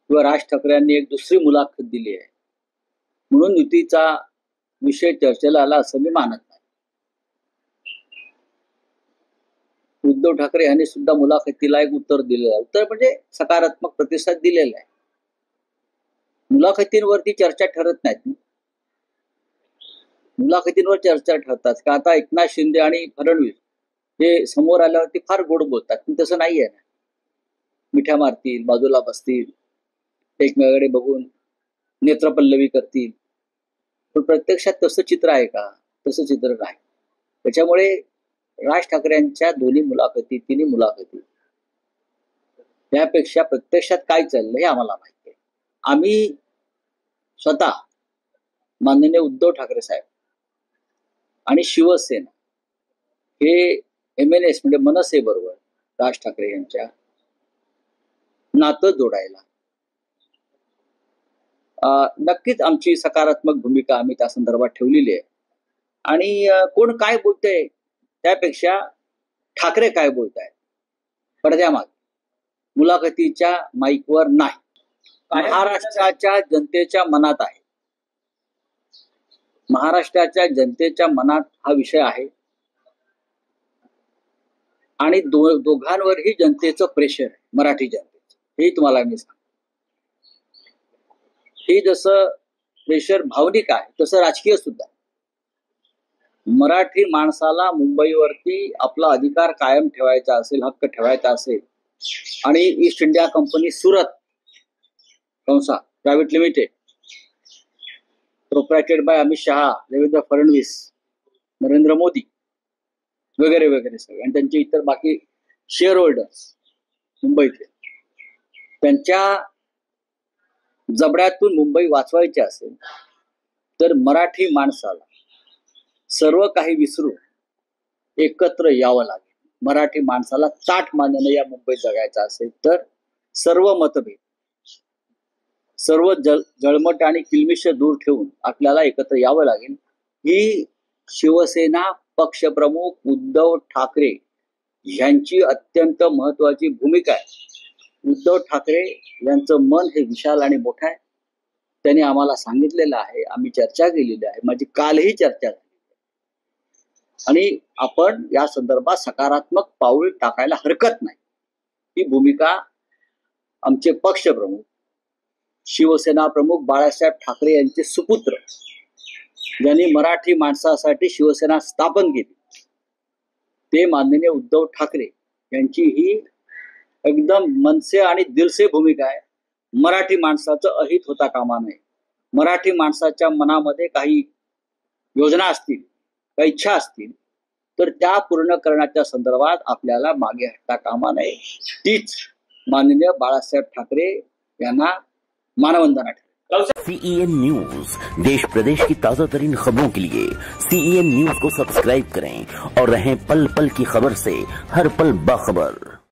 किंवा राज ठाकरे यांनी एक दुसरी मुलाखत दिली आहे म्हणून युतीचा विषय चर्चेला आला असं मी मानत नाही. उद्धव ठाकरे यांनी सुद्धा मुलाखतीला एक उत्तर दिलेलं आहे. उत्तर म्हणजे सकारात्मक प्रतिसाद दिलेला आहे. मुलाखतींवरती चर्चा ठरत नाहीत. मुलाखतींवर चर्चा ठरतात का? आता एकनाथ शिंदे आणि फडणवीस हे समोर आल्यावरती फार गोड बोलतात, पण तसं नाहीये ना. मिठ्या मारतील, बाजूला बसतील, एकमेकाकडे बघून नेत्रपल्लवी करतील, पण प्रत्यक्षात तसं चित्र आहे का? तसं चित्र नाही. त्याच्यामुळे राज ठाकरेंच्या दोन्ही मुलाखती, तिन्ही मुलाखती, त्यापेक्षा प्रत्यक्षात काय चाललंय हे आम्हाला माहिती आहे. आम्ही स्वतः माननीय उद्धव ठाकरे साहेब आणि शिवसेना हे MNS म्हणजे मनसे बरोबर राज ठाकरे यांच्या नातं जोडायला नक्कीच आमची सकारात्मक भूमिका आम्ही त्या संदर्भात ठेवलेली आहे. आणि कोण काय बोलतंय त्यापेक्षा ठाकरे काय बोलतायत पडद्यामाग, मुलाखतीच्या माईकवर नाही, महाराष्ट्राच्या जनतेच्या मनात आहे. महाराष्ट्राच्या जनतेच्या मनात हा विषय आहे आणि दोघांवरही जनतेचं प्रेशर आहे, मराठी जनतेचं. हे तुम्हाला मी सांगतो. हे जसं प्रेशर भावनिक आहे तसं राजकीय सुद्धा. मराठी माणसाला मुंबईवरती आपला अधिकार कायम ठेवायचा असेल, हक्क ठेवायचा असेल आणि ईस्ट इंडिया कंपनी सुरत कंसा private limited proprietored by Amit Shah, Devendra Fadnavis, Narendra Modi वगैरे वगैरे सगळे आणि त्यांचे इतर बाकी शेअर होल्डर्स मुंबईतले, त्यांच्या जबड्यातून मुंबई वाचवायची असेल तर मराठी माणसाला सर्व काही विसरून एकत्र यावं लागेल. मराठी माणसाला ताठ मानेने या मुंबईत जगायचं असेल तर सर्व मतभेद, सर्व जळमट आणि किलमिश दूर ठेवून आपल्याला एकत्र यावं लागेल. ही शिवसेना पक्षप्रमुख उद्धव ठाकरे यांची अत्यंत महत्वाची भूमिका आहे. उद्धव ठाकरे यांचं मन हे विशाल आणि मोठं आहे. त्यांनी आम्हाला सांगितलेलं आहे, आम्ही चर्चा केलेली आहे, माझी कालही चर्चा झाली आणि आपण या संदर्भात सकारात्मक पाऊल टाकायला हरकत नाही. ही भूमिका आमचे पक्षप्रमुख शिवसेना प्रमुख बाळासाहेब ठाकरे यांचे सुपुत्र, ज्यांनी मराठी माणसासाठी शिवसेना स्थापन केली, ते माननीय उद्धव ठाकरे यांची ही एकदम मनसे आणि दिलसे भूमिका आहे. मराठी माणसाचं अहित होता कामा नये. मराठी माणसाच्या मनामध्ये काही योजना असतील, काही इच्छा असतील तर त्या पूर्ण करण्याच्या संदर्भात आपल्याला मागे हटता कामा नये. तीच माननीय बाळासाहेब ठाकरे यांना मानवंदना ठरेल. CEN न्यूज, देश प्रदेश की ताजा तरीन खबरों के लिए CEN न्यूज को सब्सक्राइब करें और रहें पल पल की खबर से हर पल बाखबर.